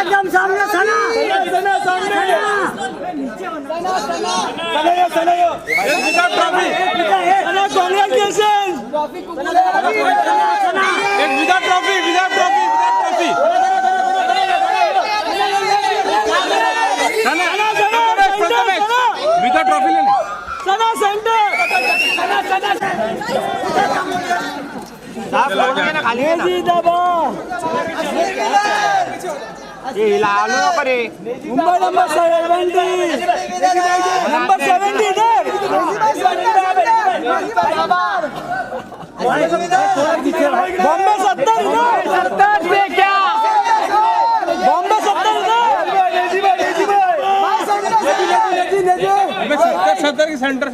एकदम सामने ट्रॉफी लेने ये हिला लो पर मुंबई नंबर 70 इधर बॉम्बे 70 पे क्या बॉम्बे 70 की सेंटर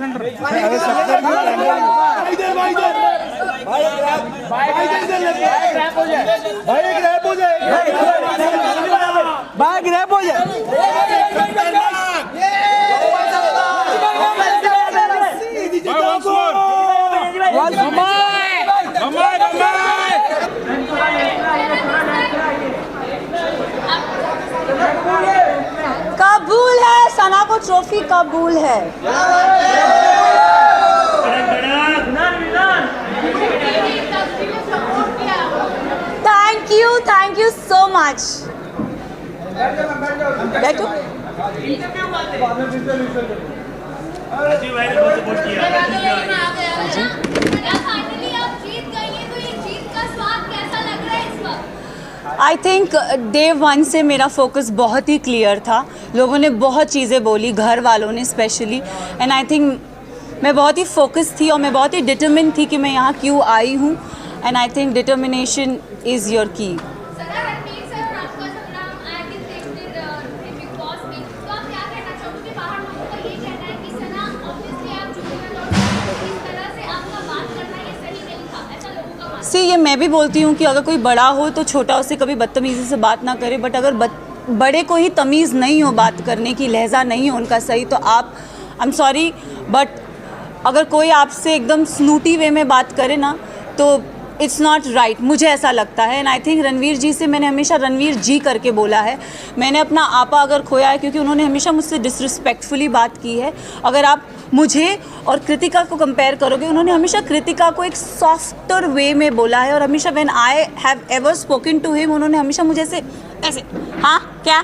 कबूल है, सना को ट्रॉफी कबूल है। Thank you so much. बैठो। आई थिंक डे 1 से मेरा फोकस बहुत ही क्लियर था। लोगों ने बहुत चीज़ें बोली, घर वालों ने स्पेशली, एंड आई थिंक मैं बहुत ही फोकस थी और मैं बहुत ही डिटरमिन थी कि मैं यहाँ क्यों आई हूँ, and I think determination is your की। सी ये मैं भी बोलती हूँ कि अगर कोई बड़ा हो तो छोटा उससे कभी बदतमीज़ी से बात ना करे, बट अगर बड़े को ही तमीज़ नहीं हो बात करने की, लहजा नहीं हो उनका सही, तो आप आई एम सॉरी बट अगर कोई आपसे एकदम स्नूटी वे में बात करे ना तो इट्स नॉट राइट, मुझे ऐसा लगता है। एंड आई थिंक रणवीर जी से मैंने हमेशा रणवीर जी करके बोला है। मैंने अपना आपा अगर खोया है क्योंकि उन्होंने हमेशा मुझसे डिसरिस्पेक्टफुली बात की है। अगर आप मुझे और कृतिका को कंपेयर करोगे, उन्होंने हमेशा कृतिका को एक सॉफ्टर वे में बोला है, और हमेशा when I have ever spoken to him उन्होंने हमेशा मुझे ऐसे हाँ क्या।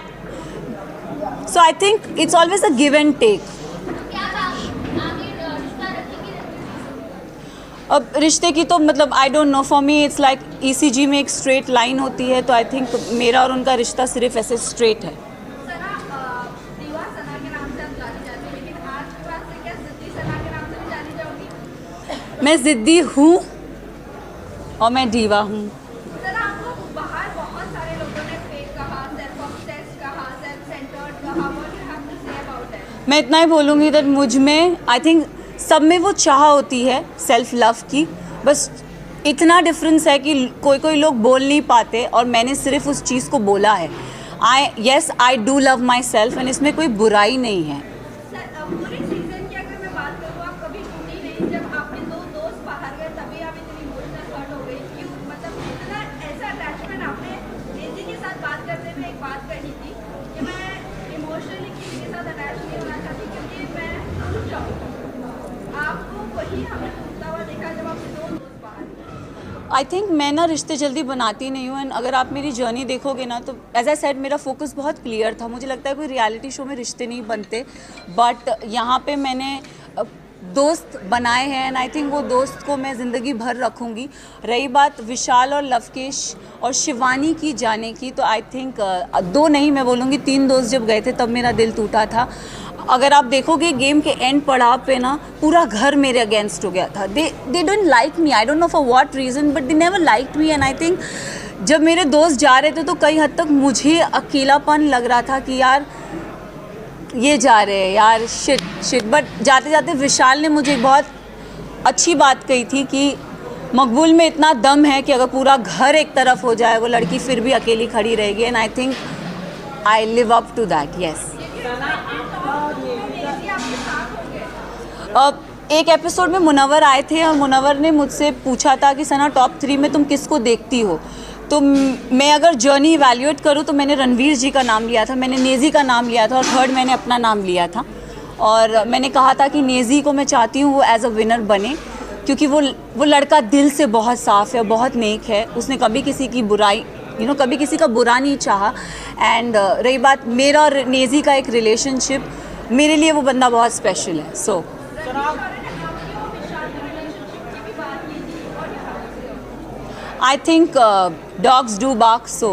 So I think it's always a give and take. अब रिश्ते की तो मतलब I don't know, for me it's like ECG में एक स्ट्रेट लाइन होती है, तो आई थिंक मेरा और उनका रिश्ता सिर्फ ऐसे स्ट्रेट है। मैं ज़िद्दी हूँ और मैं दीवा हूँ। मैं इतना ही बोलूँगी दैट मुझ में आई थिंक सब में वो चाह होती है सेल्फ लव की, बस इतना डिफरेंस है कि कोई लोग बोल नहीं पाते और मैंने सिर्फ उस चीज़ को बोला है। I do love my self and इसमें कोई बुराई नहीं है। आई थिंक मैं ना रिश्ते जल्दी बनाती नहीं हूँ, एंड अगर आप मेरी जर्नी देखोगे ना तो एज आई सेड मेरा फोकस बहुत क्लियर था। मुझे लगता है कोई रियलिटी शो में रिश्ते नहीं बनते, बट यहाँ पे मैंने दोस्त बनाए हैं एंड आई थिंक वो दोस्त को मैं ज़िंदगी भर रखूँगी। रही बात विशाल और लवकेश और शिवानी की जाने की, तो आई थिंक 2 नहीं मैं बोलूँगी 3 दोस्त जब गए थे तब मेरा दिल टूटा था। अगर आप देखोगे गेम के एंड पड़ाव पे ना पूरा घर मेरे अगेंस्ट हो गया था। They don't like me, I don't know for what reason, but they never liked me. And I think जब मेरे दोस्त जा रहे थे तो कई हद तक मुझे अकेलापन लग रहा था कि यार ये जा रहे हैं यार, शिट। बट जाते जाते विशाल ने मुझे एक बहुत अच्छी बात कही थी कि मकबूल में इतना दम है कि अगर पूरा घर एक तरफ हो जाए वो लड़की फिर भी अकेली खड़ी रहेगी। And I think I live up to that, yes. एक एपिसोड में मुनव्वर आए थे और मुनव्वर ने मुझसे पूछा था कि सना टॉप 3 में तुम किसको देखती हो। तो मैं अगर जर्नी इवैल्यूएट करूँ तो मैंने रणवीर जी का नाम लिया था, मैंने नेज़ी का नाम लिया था और थर्ड मैंने अपना नाम लिया था। और मैंने कहा था कि नेज़ी को मैं चाहती हूँ वो एज अ विनर बने, क्योंकि वो लड़का दिल से बहुत साफ़ है, बहुत नेक है। उसने कभी किसी की बुराई कभी किसी का बुरा नहीं चाहा। एंड रही बात मेरा और नेज़ी का एक रिलेशनशिप, मेरे लिए वो बंदा बहुत स्पेशल है। सो I think dogs do bark, so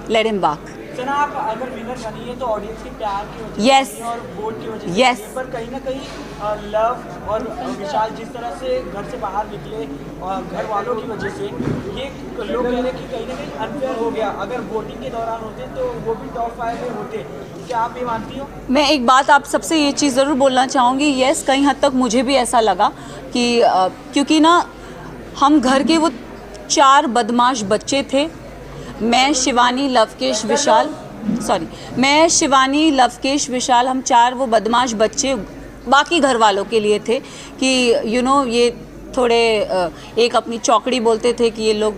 let him bark. सना आप अगर विनर बनी है तो ऑडियंस के प्यार की वजह Yes. से और वोट की वजह से Yes. बनी, पर कहीं ना कहीं लव और विशाल जिस तरह से घर से बाहर निकले और घर वालों की वजह से ये लोग कह रहे हैं कि कहीं ना कहीं अनफेयर हो गया। अगर वोटिंग के दौरान होते तो वो भी टॉप 5 में होते। क्या आप ये मानती हो? मैं एक बात आप सबसे ये चीज़ ज़रूर बोलना चाहूँगी। यस, कहीं हद तक मुझे भी ऐसा लगा कि क्योंकि ना हम घर के वो 4 बदमाश बच्चे थे। मैं शिवानी लवकेश विशाल, हम 4 वो बदमाश बच्चे बाकी घर वालों के लिए थे कि ये थोड़े एक अपनी चौकड़ी बोलते थे कि ये लोग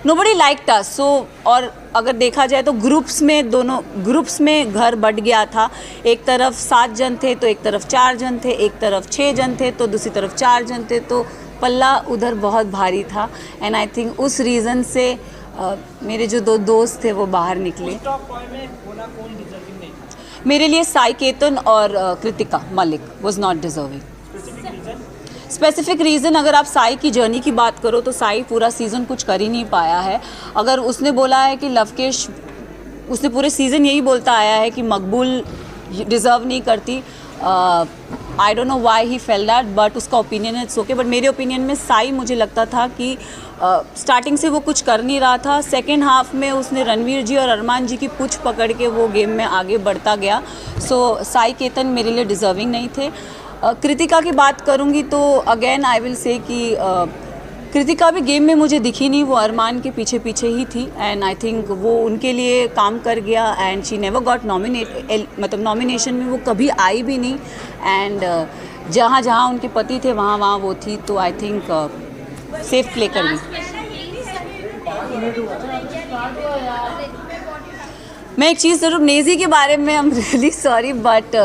नोबडी लाइक्ड अस। सो और अगर देखा जाए तो दोनों ग्रुप्स में घर बट गया था। एक तरफ 7 जन थे तो एक तरफ 4 जन थे, एक तरफ 6 जन थे तो दूसरी तरफ 4 जन थे, तो पल्ला उधर बहुत भारी था। एंड आई थिंक उस रीज़न से मेरे जो 2 दोस्त थे वो बाहर निकले। टॉप 5 में होना कौन डिजर्विंग नहीं था? मेरे लिए साई केतन और Kritika Malik was not deserving. Specific reason अगर आप साई की जर्नी की बात करो तो साई पूरा सीज़न कुछ कर ही नहीं पाया है। अगर उसने बोला है कि लवकेश, उसने पूरे सीज़न यही बोलता आया है कि मकबूल डिज़र्व नहीं करती। आई don't know why he fail that, but उसका ओपिनियन इट्स ओके। बट मेरे ओपिनियन में साई, मुझे लगता था कि स्टार्टिंग से वो कुछ कर नहीं रहा था। सेकेंड हाफ में उसने रणवीर जी और अरमान जी की पूछ पकड़ के वो गेम में आगे बढ़ता गया। सो साई केतन मेरे लिए डिज़र्विंग नहीं थे। कृतिका की बात करूँगी तो अगेन आई विल से कि कृतिका भी गेम में मुझे दिखी नहीं, वो अरमान के पीछे पीछे ही थी। एंड आई थिंक वो उनके लिए काम कर गया एंड शी नेवर गॉट मतलब नॉमिनेशन में वो कभी आई भी नहीं। एंड जहाँ जहाँ उनके पति थे वहाँ वहाँ वो थी, तो आई थिंक सेफ प्ले कर गई। मैं एक चीज़ ज़रूर नेज़ी के बारे में, I am really sorry, but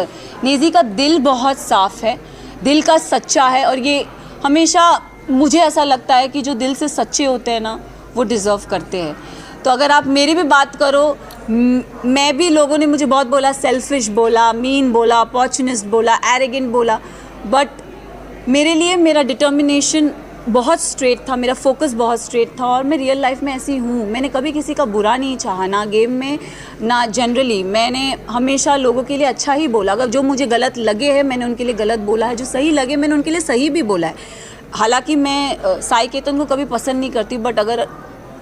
Naezy का दिल बहुत साफ़ है, दिल का सच्चा है। और ये हमेशा मुझे ऐसा लगता है कि जो दिल से सच्चे होते हैं ना वो डिज़र्व करते हैं। तो अगर आप मेरी भी बात करो, मैं भी, लोगों ने मुझे बहुत बोला, सेल्फिश बोला, मीन बोला, अपॉर्चुनिस्ट बोला, एरोगेंट बोला, बट मेरे लिए मेरा डिटर्मिनेशन बहुत स्ट्रेट था, मेरा फोकस बहुत स्ट्रेट था। और मैं रियल लाइफ में ऐसी हूँ, मैंने कभी किसी का बुरा नहीं चाहा, ना गेम में ना जनरली। मैंने हमेशा लोगों के लिए अच्छा ही बोला। अगर जो मुझे गलत लगे हैं मैंने उनके लिए गलत बोला है, जो सही लगे मैंने उनके लिए सही भी बोला है। हालांकि मैं साई केतन को कभी पसंद नहीं करती, बट अगर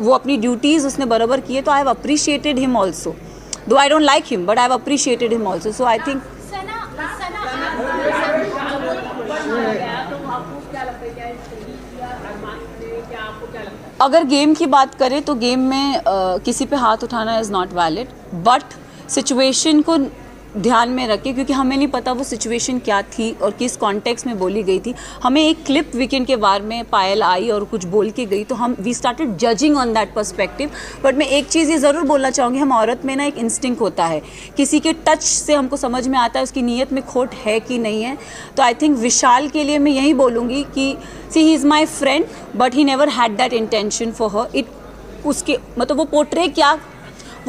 वो अपनी ड्यूटीज़ उसने बराबर की है तो I have appreciated him also, though I don't like him but I have appreciated him also. So I think अगर गेम की बात करें तो गेम में किसी पे हाथ उठाना is not valid, but situation को ध्यान में रखें, क्योंकि हमें नहीं पता वो सिचुएशन क्या थी और किस कॉन्टेक्स्ट में बोली गई थी। हमें एक क्लिप वीकेंड के बारे में पायल आई और कुछ बोल के गई, तो हम we started judging on that perspective. But मैं एक चीज़ ये ज़रूर बोलना चाहूँगी, हम औरत में ना एक इंस्टिंक्ट होता है, किसी के टच से हमको समझ में आता है उसकी नीयत में खोट है कि नहीं है। तो आई थिंक विशाल के लिए मैं यही बोलूँगी कि see he is my friend but he never had that intention for her. It उसके मतलब वो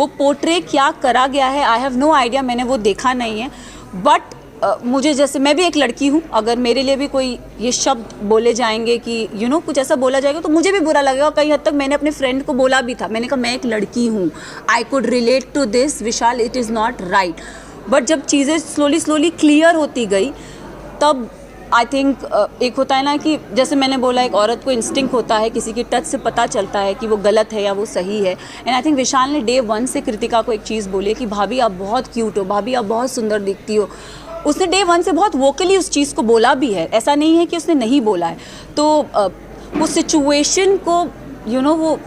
पोर्ट्रे क्या करा गया है, आई हैव नो आइडिया, मैंने वो देखा नहीं है। बट मुझे, जैसे मैं भी एक लड़की हूँ, अगर मेरे लिए भी कोई ये शब्द बोले जाएंगे कि कुछ ऐसा बोला जाएगा तो मुझे भी बुरा लगेगा। कई हद तक मैंने अपने फ्रेंड को बोला भी था, मैंने कहा मैं एक लड़की हूँ, I could relate to this Vishal, it is not right. But जब चीज़ें स्लोली क्लियर होती गई तब आई थिंक एक होता है ना कि जैसे मैंने बोला, एक औरत को इंस्टिंक्ट होता है, किसी की टच से पता चलता है कि वो गलत है या वो सही है। एंड आई थिंक विशाल ने डे 1 से कृतिका को एक चीज़ बोली कि भाभी आप बहुत क्यूट हो, भाभी आप बहुत सुंदर दिखती हो। उसने डे 1 से बहुत वोकली उस चीज़ को बोला भी है, ऐसा नहीं है कि उसने नहीं बोला है। तो वो सिचुएशन को वो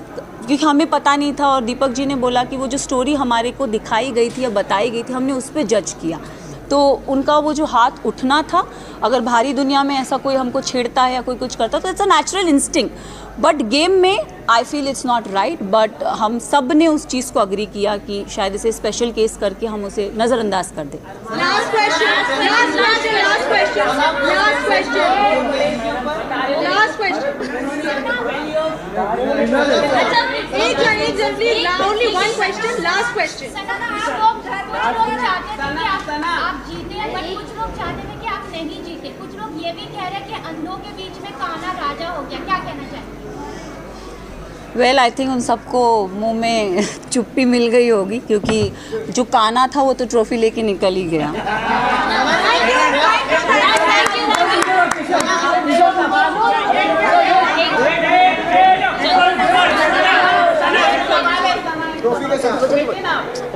क्योंकि हमें पता नहीं था, और दीपक जी ने बोला कि वो जो स्टोरी हमारे को दिखाई गई थी या बताई गई थी, हमने उस पर जज किया। तो उनका वो जो हाथ उठना था, अगर भारी दुनिया में ऐसा कोई हमको छेड़ता है या कोई कुछ करता तो it's a natural instinct, but game में I feel it's not right. But हम सब ने उस चीज़ को अग्री किया कि शायद इसे स्पेशल केस करके हम उसे नज़रअंदाज कर दें। आप जीते, बट कुछ लोग चाहते थे कि आप नहीं जीते। कुछ लोग ये भी कह रहे हैं कि अंधों के बीच में कान्हा राजा हो गया, क्या कहना चाहेंगे? वेल आई थिंक उन सबको मुंह में चुप्पी मिल गई होगी, क्योंकि जो कान्हा था वो तो ट्रॉफी लेके निकल ही गया।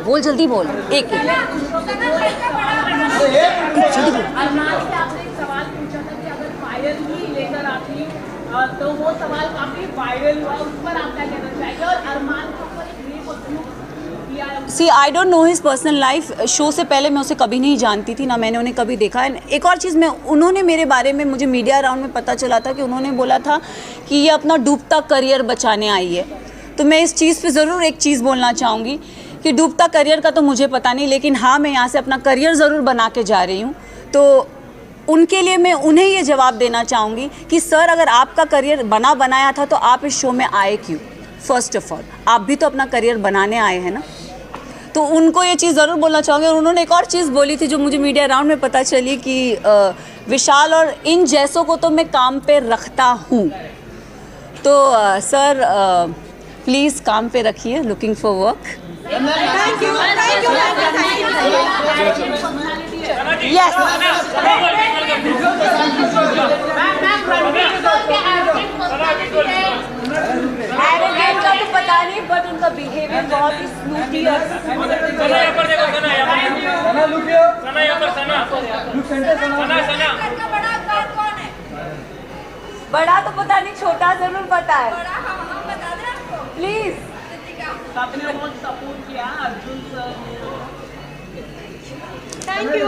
बोल जल्दी बोल, एक तो वो सवाल काफी वायरल हुआ, उस पर आप क्या कहना चाहेंगे? और अरमान के ऊपर एक रेप किया। See I don't know his personal life. Show से पहले मैं उसे कभी नहीं जानती थी, ना मैंने उन्हें कभी देखा है। एक और चीज़, मैं उन्होंने मेरे बारे में, मुझे मीडिया राउंड में पता चला था कि उन्होंने बोला था कि ये अपना डूबता करियर बचाने आई है। तो मैं इस चीज़ पे ज़रूर एक चीज़ बोलना चाहूँगी कि डूबता करियर का तो मुझे पता नहीं, लेकिन हाँ मैं यहाँ से अपना करियर ज़रूर बना के जा रही हूँ। तो उनके लिए मैं उन्हें ये जवाब देना चाहूँगी कि सर, अगर आपका करियर बनाया था तो आप इस शो में आए क्यों? फर्स्ट ऑफ ऑल आप भी तो अपना करियर बनाने आए हैं ना। तो उनको ये चीज़ ज़रूर बोलना चाहूँगी। और उन्होंने एक और चीज़ बोली थी जो मुझे मीडिया राउंड में पता चली कि विशाल और इन जैसों को तो मैं काम पे रखता हूँ। तो सर प्लीज़ काम पे रखिए, looking for work. Yes arrogant का तो पता नहीं, बट उनका बिहेवियर बहुत ही स्मूथी और बड़ा तो पता नहीं, छोटा जरूर पता है। प्लीज सबने बहुत सपोर्ट किया अर्जुन सर ने। थैंक यू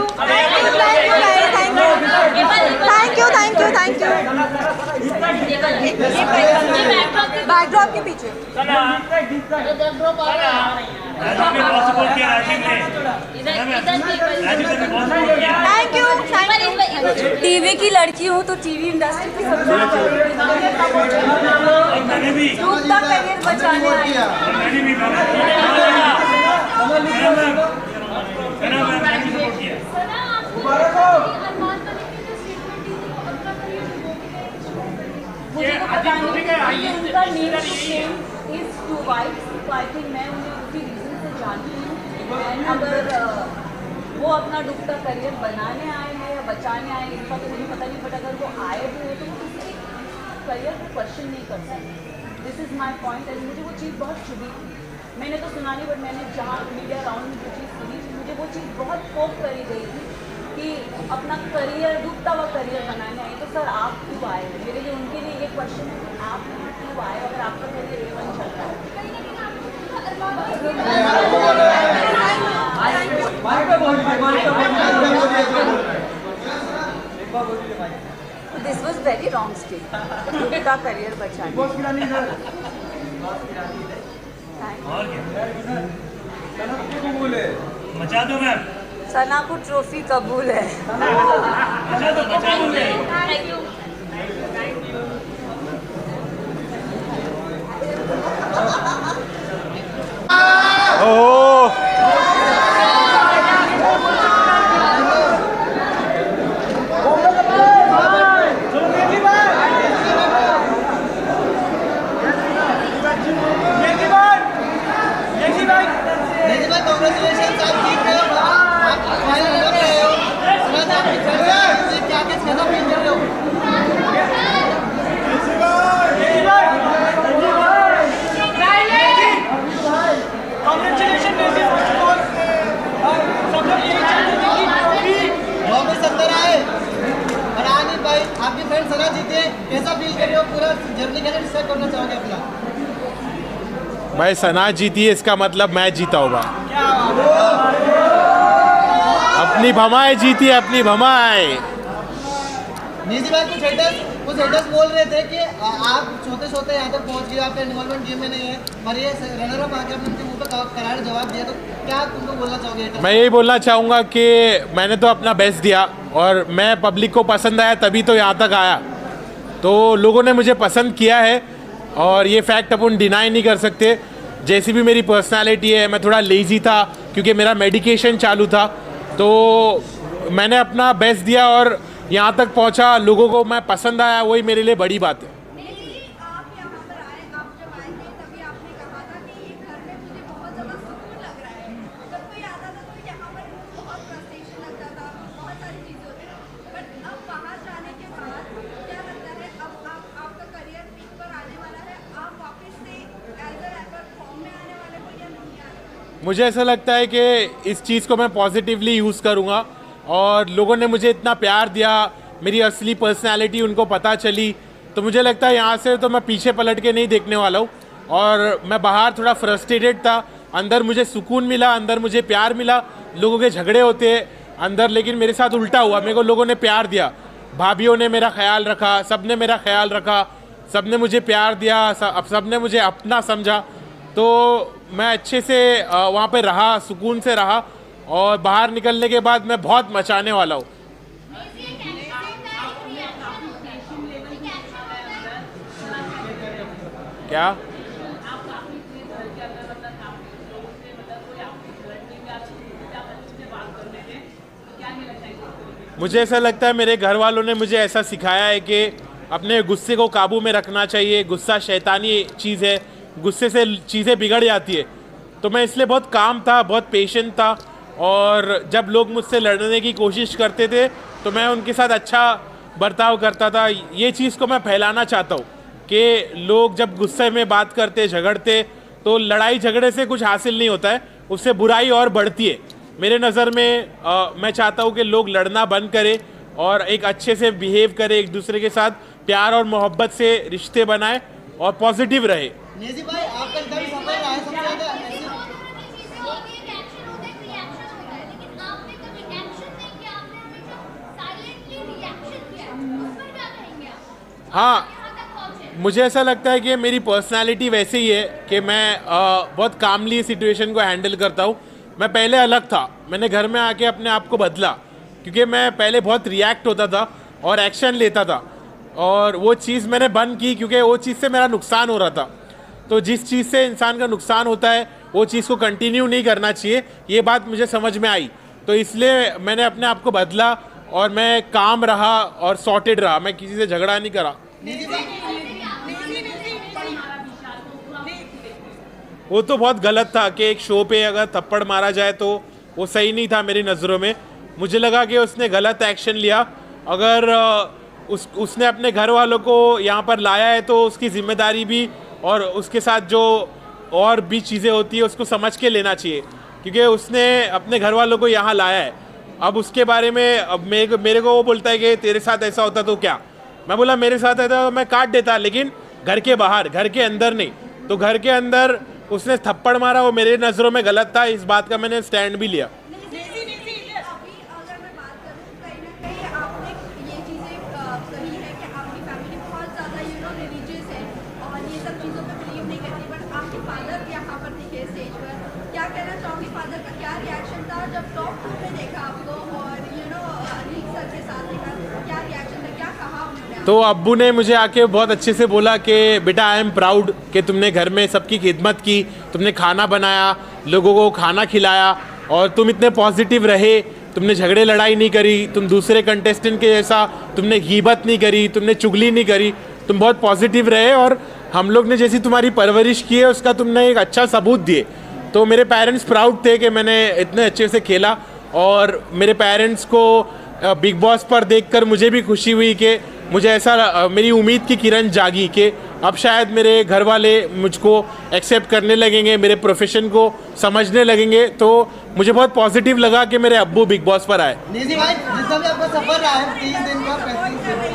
बैकड्रॉप के पीछे थैंक यू। टीवी की लड़की हूँ तो टीवी इंडस्ट्री की सपोर्ट करियर बचाने आई मुझे तो पता नहीं उनका need to change is to white. तो आई थिंक मैं उन्हें उसी रीज़न से जानती हूँ। अगर वो अपना डूबता करियर बनाने आए हैं या बचाने आए, इनका तो मुझे पता नहीं, बट अगर वो आए भी हो तो वो किसी करियर को क्वेश्चन नहीं कर सकते। This is my point. And मुझे वो चीज़ बहुत चुभी थी। मैंने तो सुना नहीं, बट मैंने जहाँ मीडिया राउंड में जो चीज़ सुनी थी, मुझे वो चीज़ बहुत फोक करी गई थी कि अपना करियर, डूबता हुआ करियर बनाने आए। तो सर आप क्यों आए? मेरे लिए उनके लिए ये क्वेश्चन है कि आप क्यों आए अगर आपका करियर A1 चल रहा है? This was very wrong state. डूबता करियर बचाने। मचा दो मैम। सना को ट्रॉफी कबूल है। मचा दो आपके फ्रेंड सना जीते, कैसा फील कर रहे हो? पूरा जर्नी कैसे डिस्क्राइब करना चाहोगे अपना? भाई सना जीती है इसका मतलब मैच जीता होगा। अपनी भमाए जीती है, अपनी भमाए। निजी भाई कुछ हेटर्स बोल रहे थे कि आप सोते यहाँ तक पहुँच गए, आपका इन्वॉल्वमेंट गेम में नहीं है, पर ये रनर अप आके अपने मुंह पर करार जवाब दिया, तो क्या तुमको बोलना चाहोगे? मैं यही बोलना चाहूँगा कि मैंने तो अपना बेस्ट दिया और मैं पब्लिक को पसंद आया तभी तो यहाँ तक आया, तो लोगों ने मुझे पसंद किया है और ये फैक्ट अपन डिनाई नहीं कर सकते। जैसी भी मेरी पर्सनालिटी है, मैं थोड़ा लेज़ी था क्योंकि मेरा मेडिकेशन चालू था, तो मैंने अपना बेस्ट दिया और यहाँ तक पहुँचा, लोगों को मैं पसंद आया, वही मेरे लिए बड़ी बात है। मुझे ऐसा लगता है कि इस चीज़ को मैं पॉजिटिवली यूज़ करूँगा और लोगों ने मुझे इतना प्यार दिया, मेरी असली पर्सनालिटी उनको पता चली, तो मुझे लगता है यहाँ से तो मैं पीछे पलट के नहीं देखने वाला हूँ। और मैं बाहर थोड़ा फ्रस्ट्रेटेड था, अंदर मुझे सुकून मिला, अंदर मुझे प्यार मिला। लोगों के झगड़े होते अंदर, लेकिन मेरे साथ उल्टा हुआ, मेरे को लोगों ने प्यार दिया, भाभीयों ने मेरा ख्याल रखा, सब ने मेरा ख्याल रखा, सब ने मुझे प्यार दिया, सब ने मुझे अपना समझा, तो मैं अच्छे से वहाँ पे रहा, सुकून से रहा और बाहर निकलने के बाद मैं बहुत मचाने वाला हूँ। क्या मुझे ऐसा लगता है मेरे घर वालों ने मुझे ऐसा सिखाया है कि अपने गुस्से को काबू में रखना चाहिए। गुस्सा शैतानी चीज़ है, गुस्से से चीज़ें बिगड़ जाती है। तो मैं इसलिए बहुत काम था, बहुत पेशेंट था और जब लोग मुझसे लड़ने की कोशिश करते थे तो मैं उनके साथ अच्छा बर्ताव करता था। ये चीज़ को मैं फैलाना चाहता हूँ कि लोग जब गुस्से में बात करते, झगड़ते, तो लड़ाई झगड़े से कुछ हासिल नहीं होता है, उससे बुराई और बढ़ती है। मेरे नज़र में मैं चाहता हूँ कि लोग लड़ना बंद करें और एक अच्छे से बिहेव करें, एक दूसरे के साथ प्यार और मोहब्बत से रिश्ते बनाएं और पॉजिटिव रहे। नेजी भाई आपका एकदम सफल रहा है, सबसे ज़्यादा हाँ, मुझे ऐसा लगता है कि मेरी पर्सनालिटी वैसे ही है कि मैं बहुत कामली सिचुएशन को हैंडल करता हूँ। मैं पहले अलग था, मैंने घर में आके अपने आप को बदला क्योंकि मैं पहले बहुत रिएक्ट होता था और एक्शन लेता था और वो चीज़ मैंने बंद की क्योंकि वो चीज़ से मेरा नुकसान हो रहा था। तो जिस चीज़ से इंसान का नुकसान होता है वो चीज़ को कंटिन्यू नहीं करना चाहिए, ये बात मुझे समझ में आई। तो इसलिए मैंने अपने आप को बदला और मैं काम रहा और सॉर्टेड रहा, मैं किसी से झगड़ा नहीं करा। वो तो बहुत गलत था कि एक शो पे अगर थप्पड़ मारा जाए तो वो सही नहीं था मेरी नज़रों में। मुझे लगा कि उसने गलत एक्शन लिया। अगर उसने अपने घर वालों को यहाँ पर लाया है तो उसकी जिम्मेदारी भी और उसके साथ जो और भी चीज़ें होती है उसको समझ के लेना चाहिए क्योंकि उसने अपने घर वालों को यहाँ लाया है। अब उसके बारे में अब मेरे को वो बोलता है कि तेरे साथ ऐसा होता तो क्या। मैं बोला मेरे साथ ऐसा तो मैं काट देता, लेकिन घर के बाहर, घर के अंदर नहीं। तो घर के अंदर उसने थप्पड़ मारा, वो मेरे नज़रों में गलत था, इस बात का मैंने स्टैंड भी लिया। तो अब्बू ने मुझे आके बहुत अच्छे से बोला कि बेटा आई एम प्राउड कि तुमने घर में सबकी खिदमत की, तुमने खाना बनाया, लोगों को खाना खिलाया और तुम इतने पॉजिटिव रहे, तुमने झगड़े लड़ाई नहीं करी, तुम दूसरे कंटेस्टेंट के जैसा तुमने गीबत नहीं करी, तुमने चुगली नहीं करी, तुम बहुत पॉजिटिव रहे और हम लोग ने जैसी तुम्हारी परवरिश की है उसका तुमने एक अच्छा सबूत दिए। तो मेरे पेरेंट्स प्राउड थे कि मैंने इतने अच्छे से खेला और मेरे पेरेंट्स को बिग बॉस पर देखकर मुझे भी खुशी हुई कि मुझे ऐसा मेरी उम्मीद की किरण जागी कि अब शायद मेरे घर वाले मुझको एक्सेप्ट करने लगेंगे, मेरे प्रोफेशन को समझने लगेंगे। तो मुझे बहुत पॉजिटिव लगा कि मेरे अब्बू बिग बॉस पर आए। निजी भाई जितना भी आपका सफर रहा है 3 दिन का, 35 दिन,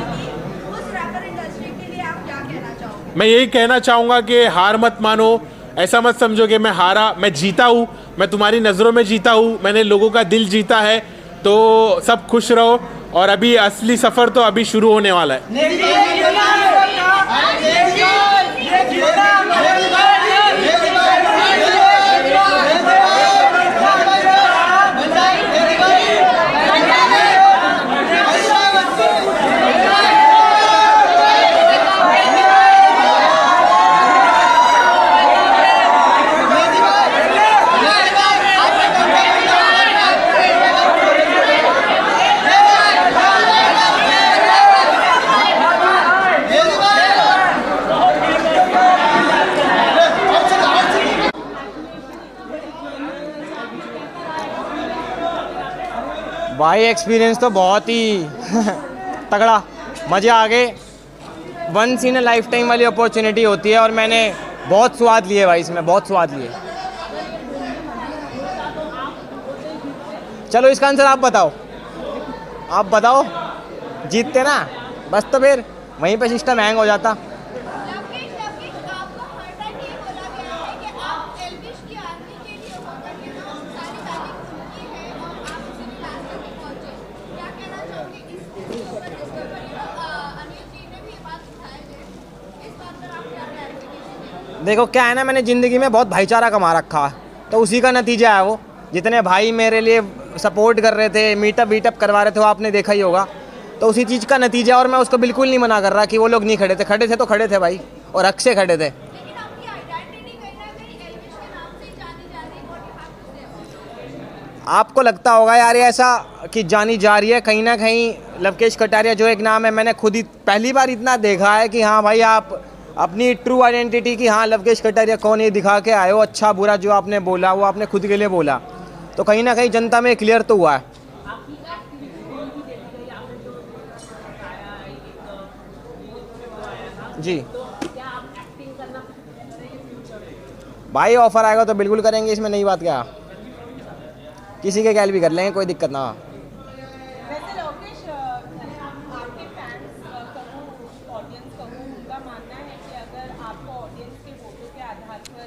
उस रैपर इंडस्ट्री के लिए आप क्या कहना चाहोगे? मैं यही कहना चाहूँगा कि हार मत मानो, ऐसा मत समझो कि मैं हारा, मैं जीता हूँ, मैं तुम्हारी नज़रों में जीता हूँ, मैंने लोगों का दिल जीता है। तो सब खुश रहो और अभी असली सफ़र तो अभी शुरू होने वाला है। भाई एक्सपीरियंस तो बहुत ही तगड़ा, मज़े आ गए। Once in a lifetime वाली अपॉर्चुनिटी होती है और मैंने बहुत स्वाद लिए भाई, इसमें बहुत स्वाद लिए। चलो इसका आंसर आप बताओ, आप बताओ, जीतते ना, बस तो फिर वहीं पे सिस्टम हैंग हो जाता। देखो क्या है ना, मैंने ज़िंदगी में बहुत भाईचारा कमा रखा है, तो उसी का नतीजा है वो। जितने भाई मेरे लिए सपोर्ट कर रहे थे, मीटअप वीटअप करवा रहे थे, वो आपने देखा ही होगा, तो उसी चीज़ का नतीजा। और मैं उसको बिल्कुल नहीं मना कर रहा कि वो लोग नहीं खड़े थे, खड़े थे तो खड़े थे भाई, और हक से खड़े थे। आपको लगता होगा यार ये ऐसा कि जानी जा रही है, कहीं ना कहीं लवकेश कटारिया जो एक नाम है, मैंने खुद ही पहली बार इतना देखा है कि हाँ भाई आप अपनी ट्रू आइडेंटिटी की, हाँ लवकेश कटारिया कौन, ये दिखा के आए हो। अच्छा बुरा जो आपने बोला वो आपने खुद के लिए बोला, तो कहीं ना कहीं जनता में क्लियर तो हुआ है। जी भाई ऑफर आएगा तो बिल्कुल करेंगे, इसमें नई बात क्या, किसी के गैल भी कर लेंगे, कोई दिक्कत ना। वैसे लोकेश, आपके फैंस कहूँ, ऑडियंस कहूँ, उनका मानना है कि अगर आपको ऑडियंस के वोटों के आधार पर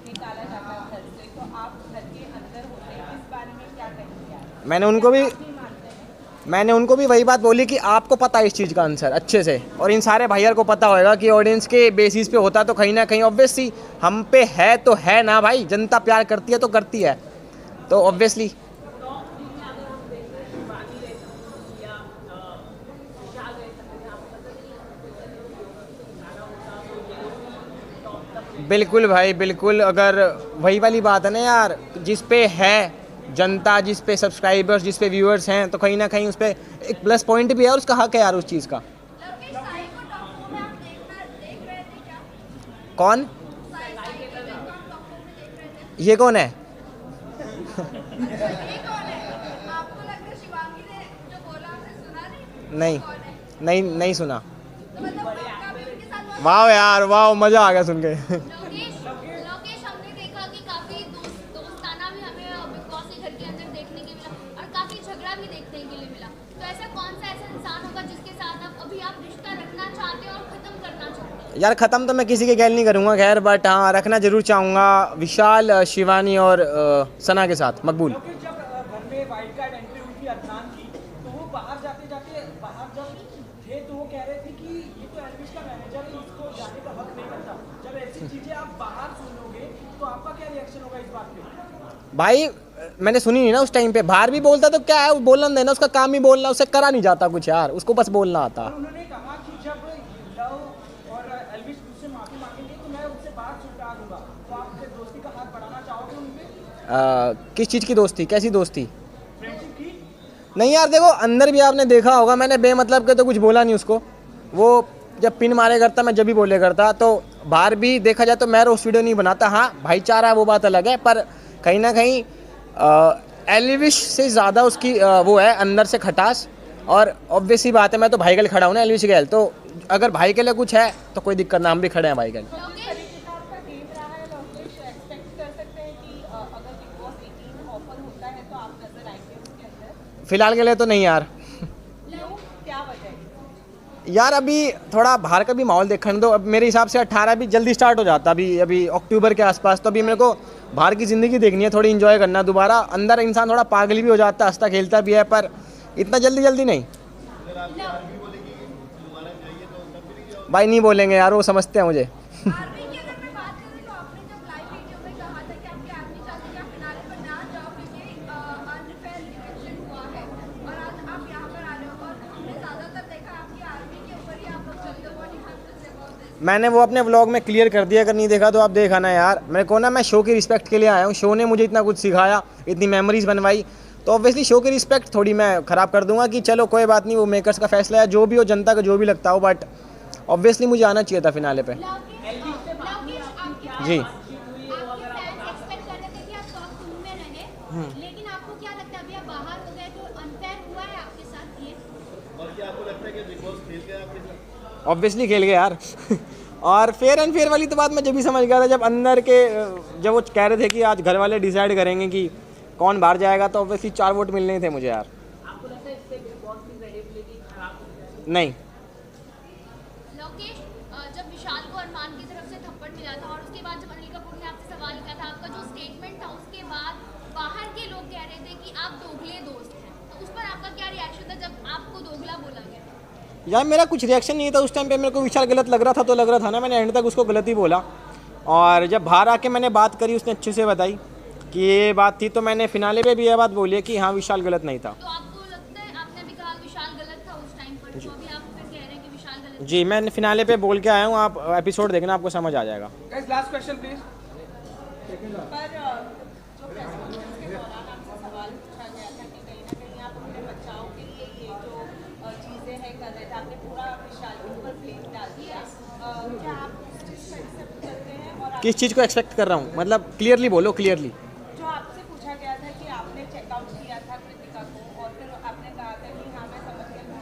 निकाला जाता है घर से, तो आप घर के अंदर होते हैं, इस बारे में क्या कहेंगे? मैंने उनको भी वही बात बोली कि आपको पता है इस चीज़ का आंसर अच्छे से, और इन सारे भाइयों को पता होगा कि ऑडियंस के बेसिस पे होता तो कहीं ना कहीं ऑब्वियसली हम पे है तो है ना भाई, जनता प्यार करती है तो करती है, तो ऑब्वियसली। बिल्कुल भाई बिल्कुल, अगर वही वाली बात है ना यार, जिस पे है जनता, जिस पे सब्सक्राइबर्स, जिस पे व्यूअर्स हैं, तो कहीं ना कहीं उस पर एक प्लस पॉइंट भी है और उसका हक है यार उस चीज़ का। कौन? ये कौन है? नहीं सुना। वाह यार वाह, मज़ा आ गया सुन के। लोकेश, हमने देखा कि काफी दोस्ताना भी हमें बिग बॉस के घर के अंदर देखने के मिला और काफी झगड़ा भी देखने के लिए मिला, तो ऐसा कौन सा ऐसा इंसान होगा जिसके साथ आप रिश्ता रखना चाहते हैं और खत्म करना चाहते हैं? यार ख़त्म तो मैं किसी के गैल नहीं करूँगा खैर, बट हाँ रखना ज़रूर चाहूँगा विशाल, शिवानी और सना के साथ, मकबूल। जब घर में वाइल्ड कार्ड एंट्री हुई थी अदनान की, तो वो बाहर जाते बाहर जब थे तो वो कह रहे थे कि ये तो एल्विश का मैनेजर है, इसको जाने का हक नहीं बनता। जब ऐसी चीज़ें आप बाहर सुनोगे तो आपका क्या रिएक्शन होगा इस बात पे? भाई मैंने सुनी नहीं ना उस टाइम पे, बाहर भी बोलता तो क्या है, वो बोलना देना, उसका काम ही बोलना, उससे करा नहीं जाता कुछ यार, उसको बस बोलना आता। उन्होंने कहा कि जब लव और एल्विश मुझसे माफी मांगेंगे तो मैं उनसे बात सुलझा दूंगा, तो आप दोस्ती का हाथ बढ़ाना चाहोगे उनपे? किस चीज़ की दोस्ती, कैसी दोस्ती? नहीं यार देखो, अंदर भी आपने देखा होगा, मैंने बेमतलब के तो कुछ बोला नहीं उसको, वो जब पिन मारे करता मैं जब भी बोले करता, तो बाहर भी देखा जाए तो मैं रोस्ट वीडियो नहीं बनाता। हाँ भाईचारा वो बात अलग है, पर कहीं ना कहीं एल्विश से ज़्यादा उसकी वो है अंदर से खटास, और ऑब्वियसली बात है मैं तो भाई के लिए खड़ा हूँ ना एल्विश के, तो अगर भाई के लिए कुछ है तो कोई दिक्कत ना, हम भी खड़े हैं भाई के लिए। फिलहाल के लिए तो नहीं यार। क्या वजह है? यार अभी थोड़ा बाहर का भी माहौल देखने दो। अब मेरे हिसाब से 18 भी जल्दी स्टार्ट हो जाता, अभी अक्टूबर के आसपास। तो अभी मेरे को बाहर की ज़िंदगी देखनी है, थोड़ी इन्जॉय करना दोबारा। अंदर इंसान थोड़ा पागल भी हो जाता है, हंसता खेलता भी है, पर इतना जल्दी नहीं। भाई नहीं बोलेंगे यार, वो समझते हैं मुझे। मैंने वो अपने व्लॉग में क्लियर कर दिया, अगर नहीं देखा तो आप देखा ना यार। मेरे को ना, मैं शो की रिस्पेक्ट के लिए आया हूँ। शो ने मुझे इतना कुछ सिखाया, इतनी मेमोरीज बनवाई, तो ऑब्वियसली शो की रिस्पेक्ट थोड़ी मैं ख़राब कर दूंगा कि चलो कोई बात नहीं, वो मेकर्स का फैसला है, जो भी हो, जनता का जो भी लगता हो, बट ऑब्वियसली मुझे आना चाहिए था फिनाले पे। जी लेकिन आपको क्या लगता है अभी आप बाहर हो गए तो अनफेयर हुआ है आपके साथ ये? और क्या आपको लगता है कि बिग बॉस खेल गया आपके साथ? ऑब्वियसली खेल गए यार। और फेयर एंड फेयर वाली तो बात मैं जब भी समझ गया था, जब अंदर के जब वो कह रहे थे कि आज घर वाले डिसाइड करेंगे कि कौन बाहर जाएगा, तो ऑब्वियसली 4 वोट मिलने ही थे मुझे यार। आपको लगता है इससे बिग बॉस की क्रेडिबिलिटी खराब हो जाएगी? नहीं। लोकेश, जब विशाल को अरमान की तरफ से थप्पड़ मिला था और उसके बाद जब अनिल कपूर ने आपसे सवाल किया था, आपका जो स्टेटमेंट था, उसके बाद बाहर के लोग कह रहे थे कि आप दोगले दोस्त हैं, तो उस पर आपका क्या रिएक्शन था जब आपको दोगला बोला गया? यार मेरा कुछ रिएक्शन नहीं था उस टाइम पे। मेरे को विशाल गलत लग रहा था तो लग रहा था ना, मैंने एंड तक उसको गलत ही बोला। और जब बाहर आके मैंने बात करी, उसने अच्छे से बताई कि ये बात थी, तो मैंने फिनाले पे भी ये बात बोली है कि हाँ विशाल गलत नहीं था। तो आपको लगता है, आपने भी कहा विशाल गलत था उस टाइम पर, तो अभी आप फिर कह रहे हैं कि विशाल गलत? जी, मैं फिनाले पे बोल के आया हूँ, आप एपिसोड देखना, आपको समझ आ जाएगा। Last question please. पर जो प्रेस कॉन्फ्रेंस के दौरान आपसे सवाल पूछा गया था कि कहीं ना कहीं आप अपने बचाव के लिए ये जो चीज़ें हैं कर रहे थे, आपने पूरा विशाल के ऊपर ब्लेम डाल दिया। क्या आप इस चीज़ को एक्सेप्ट करते हैं? और किस चीज़ को एक्सपेक्ट कर रहा हूँ, मतलब क्लियरली बोलो, क्लियरली। जो आपसे पूछा गया था कि आपने चेकआउट किया था कृतिका को, और फिर आपने कहा था कि हाँ मैं समझ गया हूँ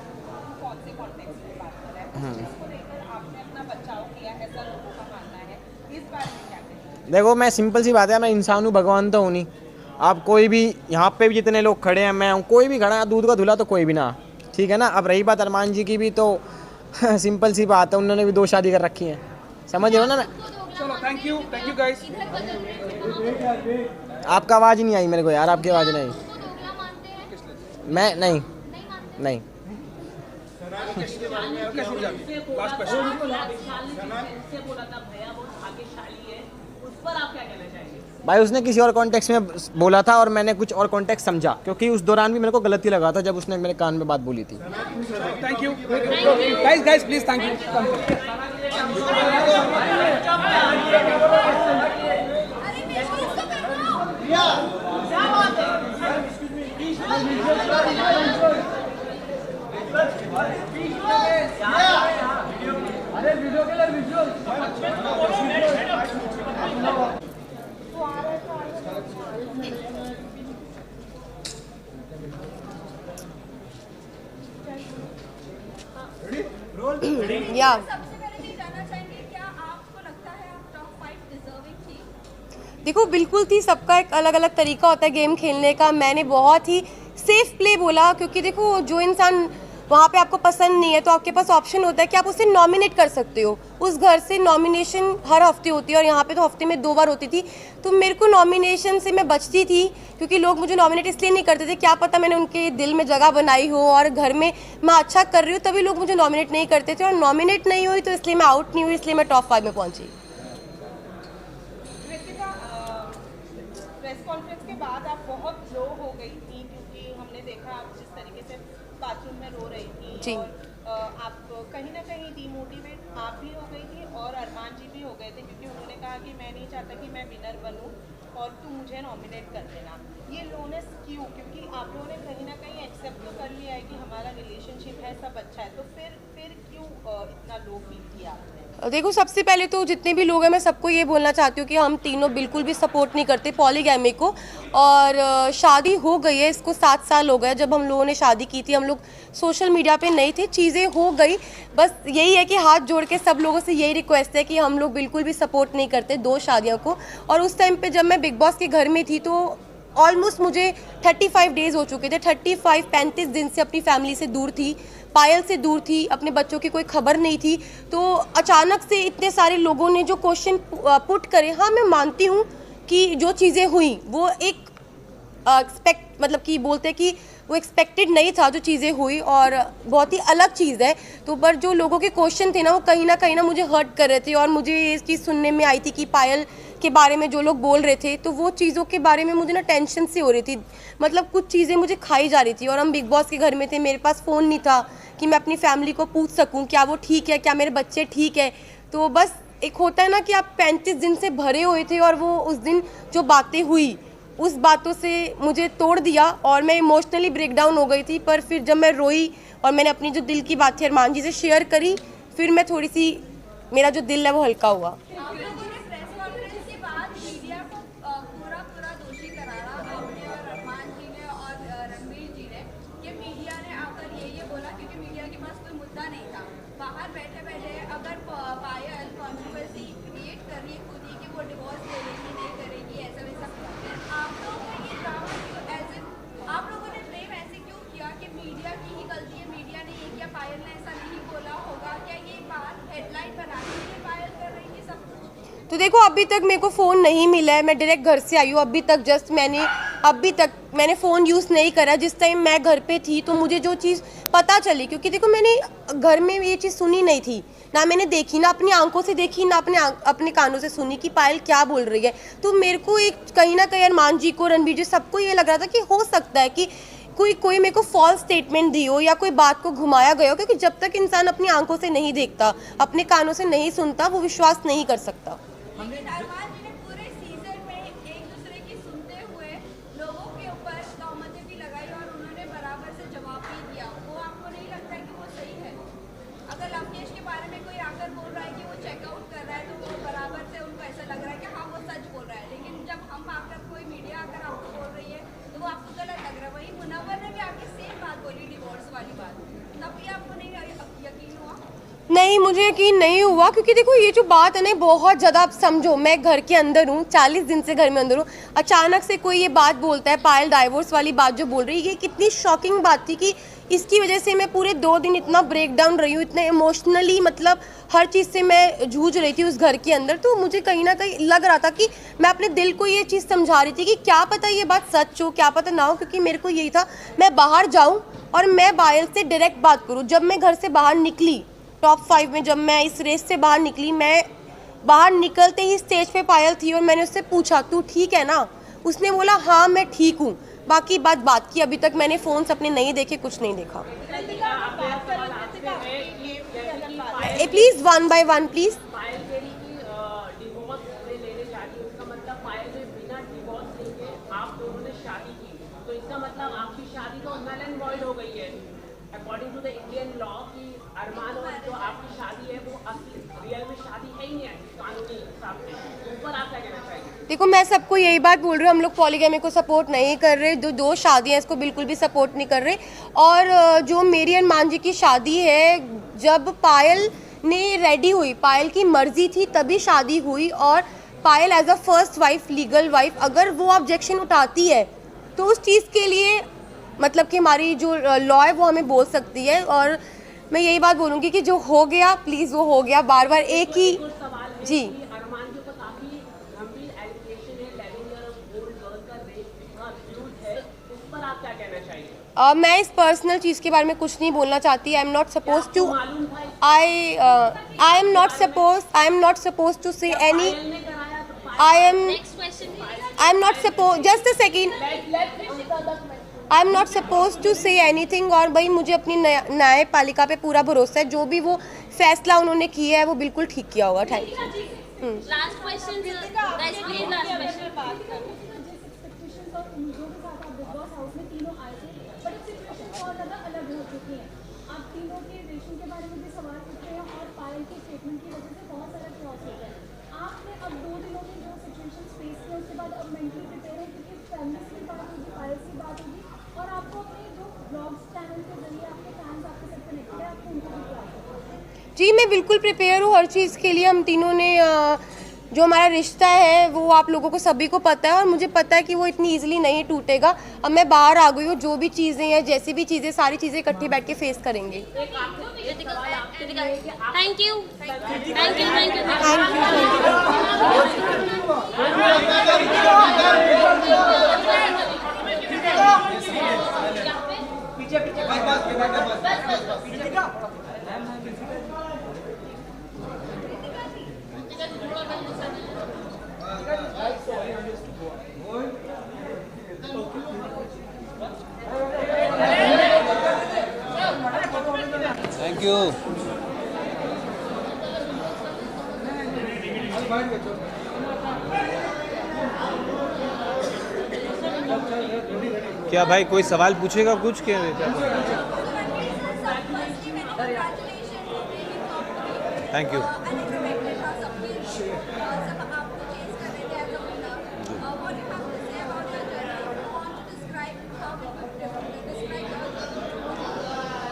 कौन से कॉन्टेक्स्ट में बात कर रहा है, उस चीज़ को लेकर आपने अपना बचाव किया, ऐसा लोगों का मानना है। इस बारे में क्या कहेंगे? देखो, मैं सिंपल सी बात है, मैं इंसान हूँ, भगवान तो हूँ नहीं। आप कोई भी, यहाँ पे भी जितने लोग खड़े हैं, मैं हूँ, कोई भी खड़ा है, दूध का धुला तो कोई भी ना, ठीक है ना। अब रही बात अरमान जी की भी, तो सिंपल सी बात है, उन्होंने भी 2 शादी कर रखी हैं, समझ रहे हो ना। मैं चलो, थैंक यू गाइस। आपका आवाज़ नहीं आई मेरे को यार, आपकी आवाज़ नहीं। मैं नहीं नहीं। Last question. भाई उसने किसी और कॉन्टेक्स्ट में बोला था और मैंने कुछ और कॉन्टेक्स्ट समझा, क्योंकि उस दौरान भी मेरे को गलत ही लगा था जब उसने मेरे कान में बात बोली थी। Thank you guys please, thank या सबसे पहले ये जानना चाहेंगे, क्या आपको लगता है आप टॉप 5 डिजर्विंग थी? देखो बिल्कुल थी, सबका एक अलग अलग तरीका होता है गेम खेलने का। मैंने बहुत ही सेफ प्ले बोला, क्योंकि देखो जो इंसान वहाँ पे आपको पसंद नहीं है तो आपके पास ऑप्शन होता है कि आप उसे नॉमिनेट कर सकते हो। उस घर से नॉमिनेशन हर हफ्ते होती है और यहाँ पे तो हफ्ते में 2 बार होती थी। तो मेरे को नॉमिनेशन से मैं बचती थी, क्योंकि लोग मुझे नॉमिनेट इसलिए नहीं करते थे, क्या पता मैंने उनके दिल में जगह बनाई हो और घर में मैं अच्छा कर रही हूँ तभी लोग मुझे नॉमिनेट नहीं करते थे। और नॉमिनेट नहीं हुई तो इसलिए मैं आउट नहीं हुई, इसलिए मैं टॉप 5 में पहुँची। प्रेस कॉन्फ्रेंस के बाद आप बहुत लो हो गई थी, क्योंकि हमने देखा आप जिस तरीके से बाथरूम में रो रही थी जी। और आप कहीं ना कहीं डीमोटिवेट आप भी हो गई थी और अरमान जी भी हो गए थे, क्योंकि उन्होंने कहा कि मैं नहीं चाहता कि मैं विनर बनूं और तू मुझे नॉमिनेट कर देना। ये लोनेस क्यों? क्योंकि आप लोगों ने कहीं ना कहीं एक्सेप्ट तो कर लिया है कि हमारा रिलेशनशिप है, सब अच्छा है, तो फिर क्यों इतना लो फील किया आपने? देखो सबसे पहले तो जितने भी लोग हैं मैं सबको ये बोलना चाहती हूँ कि हम तीनों बिल्कुल भी सपोर्ट नहीं करते पॉलीगैमी को। और शादी हो गई है, इसको 7 साल हो गए जब हम लोगों ने शादी की थी। हम लोग सोशल मीडिया पे नहीं थे, चीज़ें हो गई। बस यही है कि हाथ जोड़ के सब लोगों से यही रिक्वेस्ट है कि हम लोग बिल्कुल भी सपोर्ट नहीं करते 2 शादियों को। और उस टाइम पे जब मैं बिग बॉस के घर में थी तो ऑलमोस्ट मुझे 35 डेज हो चुके थे, 35 दिन से अपनी फैमिली से दूर थी, पायल से दूर थी, अपने बच्चों की कोई खबर नहीं थी। तो अचानक से इतने सारे लोगों ने जो क्वेश्चन पुट करे, हाँ मैं मानती हूँ कि जो चीज़ें हुई वो एक मतलब कि बोलते कि वो एक्सपेक्टेड नहीं था जो चीज़ें हुई, और बहुत ही अलग चीज़ है। तो पर जो लोगों के क्वेश्चन थे ना, वो कहीं ना मुझे हर्ट कर रहे थे, और मुझे ये चीज़ सुनने में आई थी कि पायल के बारे में जो लोग बोल रहे थे, तो वो चीज़ों के बारे में मुझे ना टेंशन सी हो रही थी, मतलब कुछ चीज़ें मुझे खाई जा रही थी। और हम बिग बॉस के घर में थे, मेरे पास फ़ोन नहीं था कि मैं अपनी फैमिली को पूछ सकूँ क्या वो ठीक है, क्या मेरे बच्चे ठीक है। तो बस एक होता है ना कि आप 35 दिन से भरे हुए थे, और वो उस दिन जो बातें हुई उस बातों से मुझे तोड़ दिया, और मैं इमोशनली ब्रेकडाउन हो गई थी। पर फिर जब मैं रोई और मैंने अपनी जो दिल की बात थी अरमान जी से शेयर करी, फिर मैं थोड़ी सी, मेरा जो दिल है वो हल्का हुआ। आप लोगों ने प्रेस कॉन्फ्रेंस के बाद मीडिया को पूरा दोषी करारा, आपने और अरमान जी ने और रणवीर जी ने, कि मीडिया ने आकर ये बोला, क्योंकि मीडिया के पास कोई मुद्दा नहीं था। बाहर बैठे अगर पायल कॉन्ट्रोवर्सी क्रिएट कर रही है खुद ही कि वो डिवोर्स ले लेगी, नहीं करेगी, ऐसा वैसा, आप लोगों को ये ड्रामा आप लोगों ने ब्लेम ऐसे क्यों किया कि मीडिया की ही गलती है, मीडिया ने ये किया, पायल ने ऐसा नहीं बोला होगा? क्या ये बात हेडलाइन बनाने के लिए पायल कर रही थी सब कुछ? तो देखो, अभी तक मेरे को फ़ोन नहीं मिला है, मैं डायरेक्ट घर से आई हूँ। अभी तक मैंने फ़ोन यूज़ नहीं करा। जिस टाइम मैं घर पे थी तो मुझे जो चीज़ पता चली, क्योंकि देखो मैंने घर में ये चीज़ सुनी नहीं थी, ना मैंने देखी, ना अपनी आंखों से देखी, ना अपने कानों से सुनी कि पायल क्या बोल रही है। तो मेरे को एक कहीं ना कहीं अरमान जी को, रणबीर जी, सबको ये लग रहा था कि हो सकता है कि कोई मेरे को फॉल्स स्टेटमेंट दी हो या कोई बात को घुमाया गया हो, क्योंकि जब तक इंसान अपनी आंखों से नहीं देखता, अपने कानों से नहीं सुनता, वो विश्वास नहीं कर सकता। अरमान जी ने पूरे सीजन में एक दूसरे की सुनते हुए लोगों के ऊपर तहमतें भी लगाई और उन्होंने बराबर से जवाब भी दिया। वो आपको नहीं लगता कि वो सही है? अगर लवकेश के बारे में कोई आकर बोल रहा है कि वो चेकआउट कर रहा है, तो वो बराबर से उनको ऐसा लग रहा है कि हाँ वो सच बोल रहा है। लेकिन जब हम आकर, कोई मीडिया आकर आपको बोल रही है, तो वो आपको गलत लग रहा है। वही मुनव्वर ने भी आके सेम बात बोली, डिवोर्स वाली बात, तब भी आपको नहीं यकीन हुआ? नहीं, मुझे यकीन नहीं हुआ, क्योंकि देखो ये जो बात है ना, बहुत ज़्यादा, आप समझो मैं घर के अंदर हूँ, 40 दिन से घर में अंदर हूँ, अचानक से कोई ये बात बोलता है, पायल डाइवोर्स वाली बात जो बोल रही है, ये कितनी शॉकिंग बात थी कि इसकी वजह से मैं पूरे 2 दिन इतना ब्रेक डाउन रही हूँ, इतना इमोशनली, मतलब हर चीज़ से मैं जूझ रही थी उस घर के अंदर। तो मुझे कहीं ना कहीं लग रहा था कि मैं अपने दिल को ये चीज़ समझा रही थी कि क्या पता ये बात सच हो, क्या पता ना हो, क्योंकि मेरे को यही था मैं बाहर जाऊँ और मैं पायल से डायरेक्ट बात करूँ। जब मैं घर से बाहर निकली, टॉप 5 में जब मैं इस रेस से बाहर निकली, मैं बाहर निकलते ही स्टेज पे पायल थी और मैंने उससे पूछा तू ठीक है ना? उसने बोला हाँ मैं ठीक हूँ। बाकी बात की, अभी तक मैंने फ़ोन्स अपने नहीं देखे, कुछ नहीं देखा। Please 1 by 1 please. According to the Indian law की अरमान और जो आपकी शादी है वो असली रियल में शादी है ही नहीं है कानूनी हिसाब से। ऊपर आप क्या कहना चाहिए? देखो मैं सबको यही बात बोल रही हूँ, हम लोग पॉलीगैमी को सपोर्ट नहीं कर रहे, जो 2 शादियाँ इसको बिल्कुल भी सपोर्ट नहीं कर रहे। और जो मेरी अरमान जी की शादी है, जब पायल ने रेडी हुई, पायल की मर्जी थी तभी शादी हुई, और Payal as a first wife, legal wife, अगर वो ऑब्जेक्शन उठाती है तो उस चीज़ के लिए मतलब कि हमारी जो लॉ है वो हमें बोल सकती है। और मैं यही बात बोलूँगी कि जो हो गया प्लीज़ वो हो गया, बार बार एक ही जी। अरमान के ऊपर काफी गंभीर एलिगेशन है, 11 ईयर ओल्ड गर्ल का रेप है, उस पर आप क्या कहना चाहिए? मैं इस पर्सनल चीज़ के बारे में कुछ नहीं बोलना चाहती। I am not suppose to I am not suppose to say any I am not suppose just a second I am not suppose to say anything. और भाई मुझे अपनी न्यायपालिका पे पूरा भरोसा है, जो भी वो फैसला उन्होंने किया है वो बिल्कुल ठीक किया होगा। Thank you. Last question guys, please last question. जी मैं बिल्कुल प्रिपेयर हूँ हर चीज़ के लिए। हम तीनों ने जो हमारा रिश्ता है वो आप लोगों को सभी को पता है और मुझे पता है कि वो इतनी इजीली नहीं टूटेगा। अब मैं बाहर आ गई हूँ, जो भी चीज़ें हैं, जैसी भी चीज़ें, सारी चीज़ें इकट्ठी बैठ के फेस करेंगे। Thank you thank you thank thank you. क्या भाई कोई सवाल पूछेगा कुछ क्या? Thank you.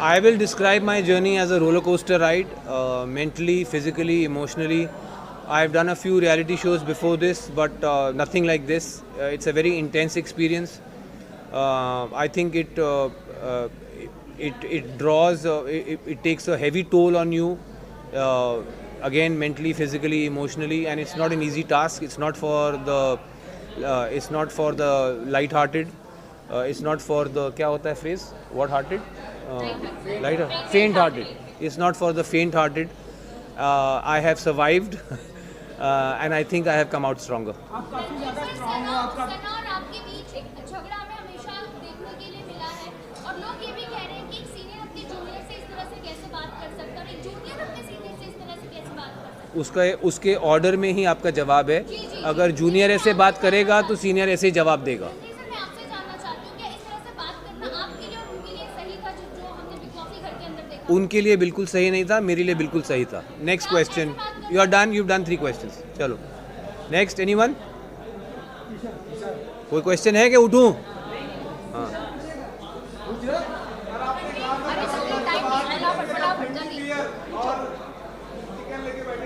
I will describe my journey as a roller coaster ride, mentally, physically, emotionally. I've done a few reality shows before this, but nothing like this. It's a very intense experience. I think it draws, it takes a heavy toll on you, again mentally, physically, emotionally, and it's not an easy task. It's not for the light-hearted. It's not for the क्या होता है phrase? What-hearted? Faint-hearted. It's not for the faint-hearted. I have survived, and I think I have come out stronger. आप काफी ज़्यादा strong हो, आपका सना और आपके बीच एक झगड़ा में हमेशा देखने के लिए मिला है और लोग ये भी कह रहे हैं कि एक सीनियर अपने जूनियर से इस तरह से कैसे बात कर सकता है और एक जूनियर अपने सीनियर से इस तरह से कैसे बात कर सकता है। उसके ऑर्डर में ही आपका जवाब है। अगर जूनियर ऐसे बात करेगा तो सीनियर ऐसे ही जवाब देगा। मैं आपसे जानना चाहती हूँ कि इस तरह से बात करना आपके लिए और उनके लिए सही था जो हमने बिग बॉस के घर के अंदर देखा? उनके लिए बिल्कुल सही नहीं था, मेरे लिए बिल्कुल सही था। Next question. You are done, you've done 3 questions. चलो नेक्स्ट। एनीवन? कोई क्वेश्चन है कि उठूं? हाँ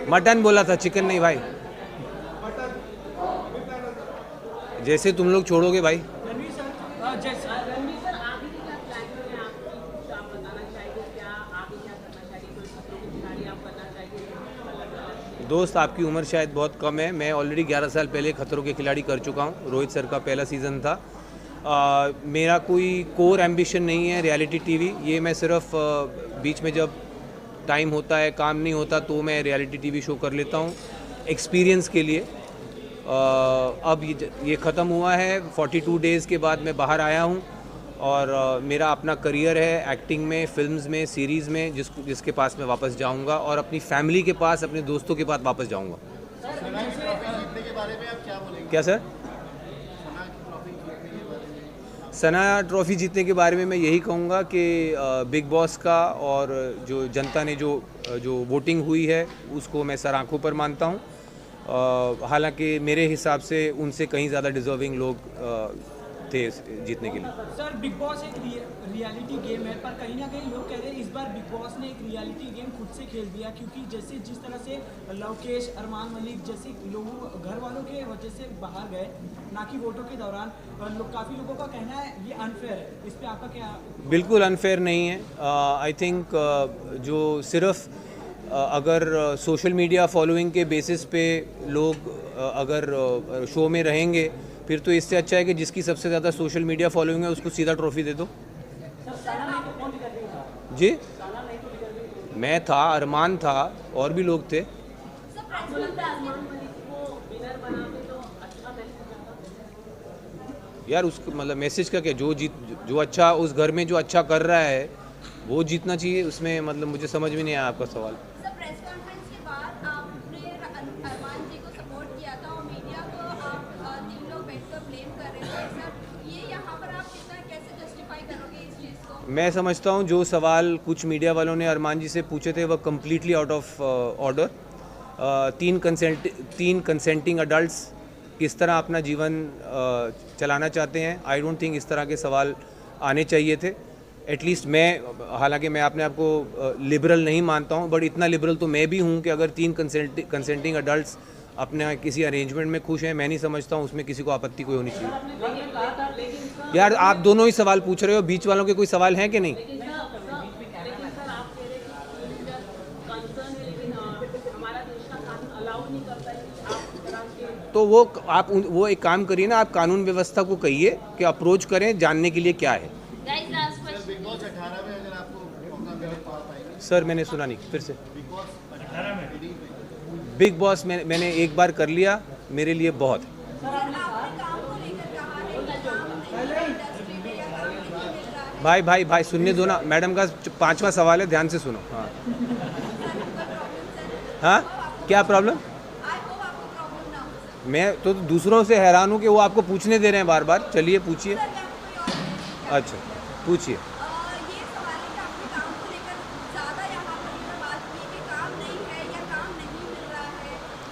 मटन बोला था, चिकन नहीं भाई। जैसे तुम लोग छोड़ोगे भाई। रणवीर सर, जैसे रणवीर सर आगे के क्या प्लानिंग है आपकी, जो आप बताना चाहेंगे, क्या आगे क्या करना चाहेंगे, कोई खतरों की खिलाड़ी आप बनना चाहेंगे? दोस्त आपकी उम्र शायद बहुत कम है। मैं ऑलरेडी 11 साल पहले खतरों के खिलाड़ी कर चुका हूँ। रोहित सर का पहला सीज़न था। मेरा कोई कोर एम्बिशन नहीं है रियलिटी टीवी। ये मैं सिर्फ बीच में जब टाइम होता है, काम नहीं होता, तो मैं रियलिटी टीवी शो कर लेता हूँ एक्सपीरियंस के लिए। अब ये ख़त्म हुआ है। 42 डेज़ के बाद मैं बाहर आया हूँ और मेरा अपना करियर है एक्टिंग में, फिल्म्स में, सीरीज़ में, जिसके पास मैं वापस जाऊँगा और अपनी फैमिली के पास, अपने दोस्तों के पास वापस जाऊँगा। क्या सर? सना ट्रॉफ़ी जीतने के बारे में मैं यही कहूँगा कि बिग बॉस का और जो जनता ने जो वोटिंग हुई है उसको मैं सर आंखों पर मानता हूँ। हालांकि मेरे हिसाब से उनसे कहीं ज़्यादा डिज़र्विंग लोग थे जीतने के लिए। सर बिग बॉस एक रियलिटी गेम है, पर कहीं ना कहीं लोग कह रहे हैं इस बार बिग बॉस ने एक रियलिटी गेम खुद से खेल दिया, क्योंकि जिस तरह से लवकेश, अरमान मलिक जैसे लोगों घर वालों के वजह से बाहर गए, ना कि वोटों के दौरान, काफ़ी लोगों का कहना है ये अनफेयर है। इस पर आपका क्या? बिल्कुल अनफेयर नहीं है। आई थिंक जो सिर्फ अगर सोशल मीडिया फॉलोइंग के बेसिस पे लोग अगर शो में रहेंगे, फिर तो इससे अच्छा है कि जिसकी सबसे ज़्यादा सोशल मीडिया फॉलोइंग है उसको सीधा ट्रॉफी दे दो। जी मैं था, अरमान था, और भी लोग थे। यार उसको मतलब मैसेज का क्या, जो अच्छा उस घर में जो अच्छा कर रहा है वो जीतना चाहिए। उसमें मतलब मुझे समझ में नहीं आया आपका सवाल। सर प्रेस कॉन्फ्रेंस के बाद आपने अरमान जी को सपोर्ट किया था और मीडिया को आप 3 लोग बैठकर ब्लेम कर रहे थे। सर ये यहाँ पर आप कैसे जस्टिफाई करोगे इस चीज़ को? मैं समझता हूँ जो सवाल कुछ मीडिया वालों ने अरमान जी से पूछे थे वह completely out of order. 3 consenting adults किस तरह अपना जीवन चलाना चाहते हैं, आई डोंट थिंक इस तरह के सवाल आने चाहिए थे। एटलीस्ट मैं, हालांकि मैं अपने आप को लिबरल नहीं मानता हूं, बट इतना लिबरल तो मैं भी हूं कि अगर 3 कंसेंटिंग अडल्ट्स अपने किसी अरेंजमेंट में खुश हैं, मैं नहीं समझता हूँ उसमें किसी को आपत्ति कोई होनी चाहिए। यार आप दोनों ही सवाल पूछ रहे हो, बीच वालों के कोई सवाल हैं कि नहीं? तो वो एक काम करिए ना, आप कानून व्यवस्था को कहिए कि अप्रोच करें जानने के लिए क्या है। सर मैंने सुना नहीं, फिर से। बिग बॉस मैंने एक बार कर लिया, मेरे लिए बहुत है। भाई सुनने दो ना, मैडम का 5वां सवाल है, ध्यान से सुनो। हाँ क्या प्रॉब्लम? मैं तो दूसरों से हैरान हूँ कि वो आपको पूछने दे रहे हैं बार बार। चलिए पूछिए। अच्छा पूछिए।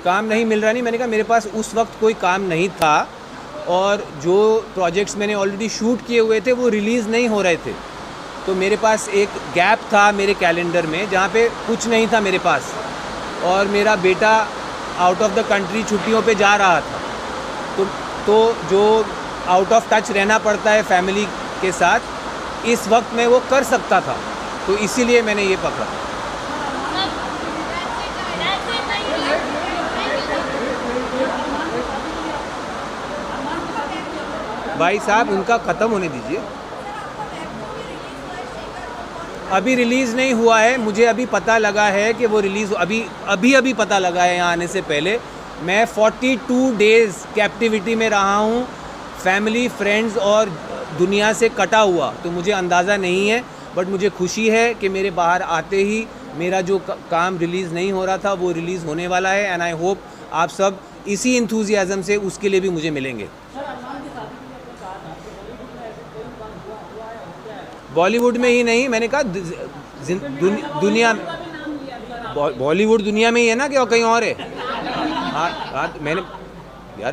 काम नहीं मिल रहा नहीं, मैंने कहा मेरे पास उस वक्त कोई काम नहीं था और जो प्रोजेक्ट्स मैंने ऑलरेडी शूट किए हुए थे वो रिलीज़ नहीं हो रहे थे, तो मेरे पास एक गैप था मेरे कैलेंडर में जहाँ पे कुछ नहीं था मेरे पास, और मेरा बेटा आउट ऑफ द कंट्री छुट्टियों पे जा रहा था, तो जो आउट ऑफ टच रहना पड़ता है फैमिली के साथ, इस वक्त मैं वो कर सकता था, तो इसीलिए मैंने ये पकड़ा। भाई साहब उनका ख़त्म होने दीजिए, अभी रिलीज़ नहीं हुआ है। मुझे अभी पता लगा है कि वो रिलीज़ अभी पता लगा है यहाँ आने से पहले। मैं 42 डेज़ कैप्टिविटी में रहा हूँ, फैमिली फ्रेंड्स और दुनिया से कटा हुआ, तो मुझे अंदाज़ा नहीं है, बट मुझे खुशी है कि मेरे बाहर आते ही मेरा जो काम रिलीज़ नहीं हो रहा था वो रिलीज़ होने वाला है, एंड आई होप आप सब इसी इंथुजियाज़म से उसके लिए भी मुझे मिलेंगे। बॉलीवुड में ही नहीं, मैंने कहा दुनिया, बॉलीवुड दुनिया में ही है ना, कि और कहीं और है? हाँ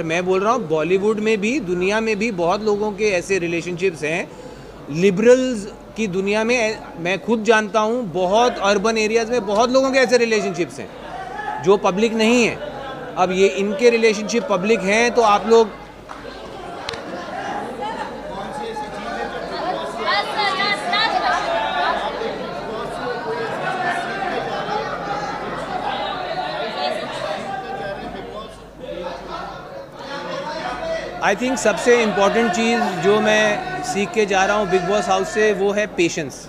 मैं बोल रहा हूँ बॉलीवुड में भी, दुनिया में भी बहुत लोगों के ऐसे रिलेशनशिप्स हैं। लिबरल्स की दुनिया में मैं खुद जानता हूँ, बहुत अर्बन एरियाज़ में बहुत लोगों के ऐसे रिलेशनशिप्स हैं जो पब्लिक नहीं है। अब ये इनके रिलेशनशिप पब्लिक हैं, तो आप लोग आई थिंक सबसे इम्पॉर्टेंट चीज़ जो मैं सीख के जा रहा हूँ बिग बॉस हाउस से, वो है patience.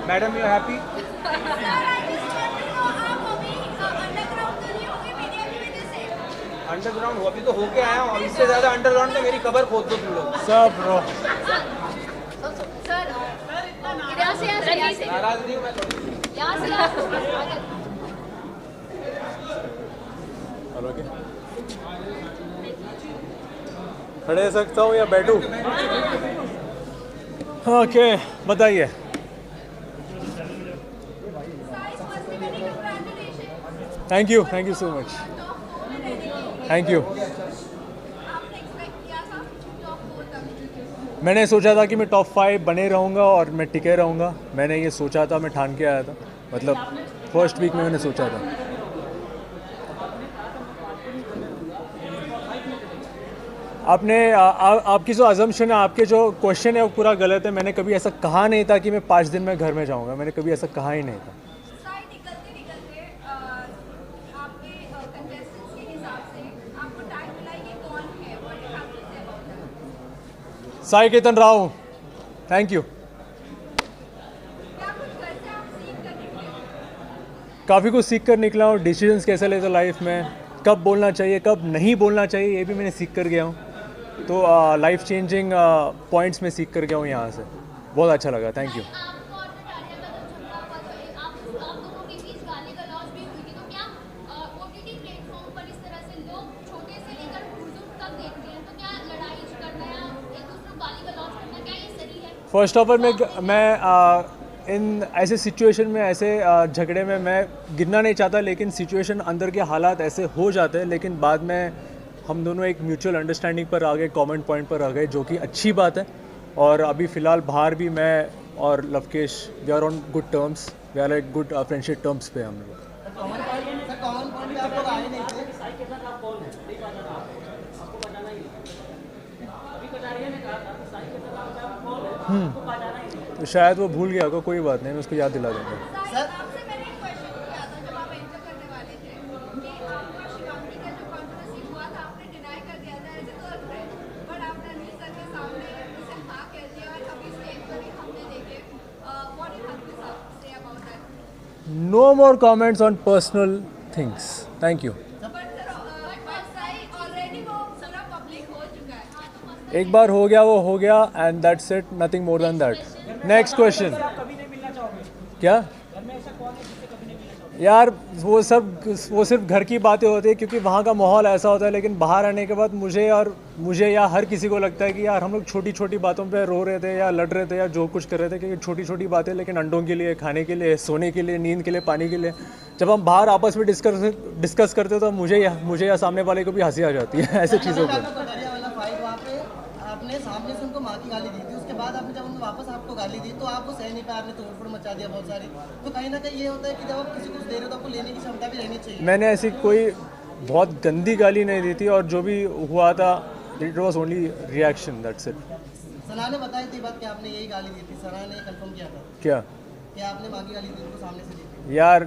Madam you happy? Underground अभी तो होके आया हूँ, इससे ज़्यादा अंडरग्राउंड में मेरी कबर खोद दो तुम लोग सब। ब्रो नाराज नहीं हूँ मैं थोड़ी। खड़े सकता हूँ या बैठूँ? ओके बताइए। Thank you so much, thank you. मैंने सोचा था कि मैं टॉप 5 बने रहूँगा और मैं टिके रहूँगा, मैंने ये सोचा था, मैं ठान के आया था, मतलब फर्स्ट वीक में मैंने सोचा था। आपकी जो अजम्पशन है, आपके जो क्वेश्चन है वो पूरा गलत है। मैंने कभी ऐसा कहा नहीं था कि मैं 5 दिन में घर में जाऊँगा, मैंने कभी ऐसा कहा ही नहीं था। Sai Ketan Rao, thank you. काफ़ी कुछ सीख कर निकला हूँ, डिसीजंस कैसे लेते लाइफ में, कब बोलना चाहिए कब नहीं बोलना चाहिए, ये भी मैंने सीख कर गया हूँ। तो लाइफ चेंजिंग पॉइंट्स में सीख कर गया हूँ यहाँ से, बहुत अच्छा लगा, थैंक यू। आपको और नटारिया का जो झगड़ा हुआ तो आप दोनों के बीच गाली गलौज भी हुई थी, तो क्या ओटीटी प्लेटफॉर्म पर इस तरह से लोग छोटे से लेकर बुजुर्ग तक देखते हैं, तो क्या लड़ाई करना या एक दूसरे को गाली गलौज करना क्या ये सही है? फर्स्ट ऑफ ऑल मैं इन ऐसे सिचुएशन में, ऐसे झगड़े में मैं गिरना नहीं चाहता, लेकिन सिचुएशन अंदर के हालात ऐसे हो जाते हैं, लेकिन बाद में हम दोनों एक म्यूचुअल अंडरस्टैंडिंग पर आ गए, कॉमन पॉइंट पर आ गए, जो कि अच्छी बात है। और अभी फ़िलहाल बाहर भी मैं और Lavkesh we are on good terms, we are like good friendship terms पे हम लोग। तो शायद वो भूल गया होगा, कोई बात नहीं, मैं उसको याद दिला दूँगा। आपसे मैंने एक क्वेश्चन किया था जब आप एंटर करने वाले थे कि आपका शिवांगी का जो कंट्रोवर्सी हुआ था, आपने डिनाई कर दिया था एज ए गर्लफ्रेंड, बट आपने रणवीर सर के सामने इसे हाँ कह दिया और अभी स्टेज पर ही हमने देखे। What you have to say about that? No more comments on personal things, thank you. एक बार हो गया वो हो गया, and that's it, nothing more than that. Next question. क्या यार, वो सिर्फ घर की बातें होती है, क्योंकि वहाँ का माहौल ऐसा होता है, लेकिन बाहर आने के बाद मुझे या हर किसी को लगता है कि यार हम लोग छोटी छोटी बातों पे रो रहे थे या लड़ रहे थे या जो कुछ कर रहे थे, क्योंकि छोटी छोटी बातें, लेकिन अंडों के लिए, खाने के लिए, सोने के लिए, नींद के लिए, पानी के लिए, जब हम बाहर आपस में डिस्कस करते तो मुझे या सामने वाले को भी हंसी आ जाती है ऐसे चीज़ों पर। आपने सामने से उनको माँ की गाली दी थी, उसके बाद आपने जब उन्होंने वापस आपको गाली दी तो आपको सह नहीं पाया, आपने तोड़फोड़ मचा दिया बहुत सारी। तो कहीं ना कहीं ये होता है कि जब आप किसी को कुछ दे रहे हो तो आपको लेने की क्षमता भी रहनी चाहिए। मैंने ऐसी कोई बहुत गंदी गाली नहीं दी थी, और जो भी हुआ था it was only reaction, that's it. Sana ने बताई थी बात कि आपने यही गाली दी थी, सना ने कंफर्म किया था क्या कि आपने माँ की गाली दी उनको सामने से दी थी? यार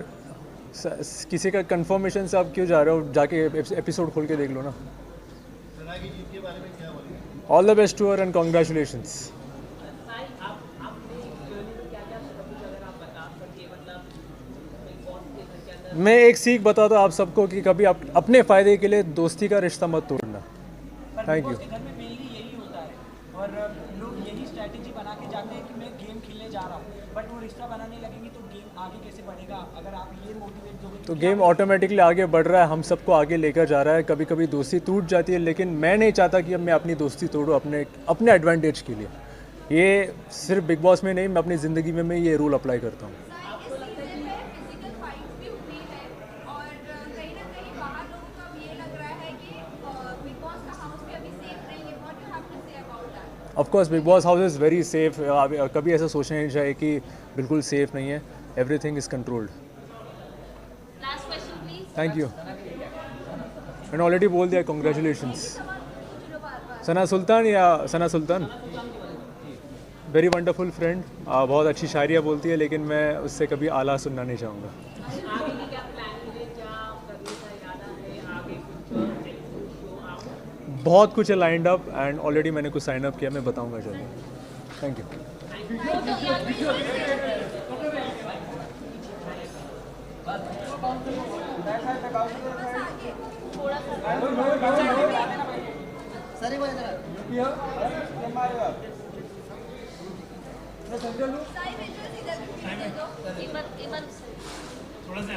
किसी का कंफर्मेशन से आप क्यों जा रहे हो, जाके एपिसोड खोल के देख लो ना। All the best to her and congratulations. मैं एक सीख बताता हूँ आप सबको कि कभी आप अपने फ़ायदे के लिए दोस्ती का रिश्ता मत तोड़ना। Thank you. घर में मेनली यही होता है, और लोग यही स्ट्रैटेजी बना के जाते हैं कि मैं गेम खेलने जा रहा हूँ, बट वो रिश्ता बनाने लगेंगे तो गेम आगे कैसे बढ़ेगा? अगर आप ये मोटिवेट दोगे तो गेम ऑटोमेटिकली आगे बढ़ रहा है, हम सबको आगे लेकर जा रहा है। कभी कभी दोस्ती टूट जाती है, लेकिन मैं नहीं चाहता कि अब मैं अपनी दोस्ती तोड़ूँ अपने एडवांटेज के लिए। ये सिर्फ बिग बॉस में नहीं, मैं अपनी ज़िंदगी में मैं ये रूल अप्लाई करता हूँ। Of course big boss house is very safe, कभी ऐसा सोचना नहीं चाहिए कि बिल्कुल सेफ नहीं है, everything is controlled. Thank you. मैंने ऑलरेडी बोल दिया, कॉन्ग्रेचुलेशंस। सना सुल्तान या सना सुल्तान, वेरी वंडरफुल फ्रेंड, बहुत अच्छी शायरियाँ बोलती है, लेकिन मैं उससे कभी आला सुनना नहीं चाहूँगा। बहुत कुछ है लाइंड अप, एंड ऑलरेडी मैंने कुछ साइन अप किया, मैं बताऊँगा जल्दी। Thank you. थोड़ा सा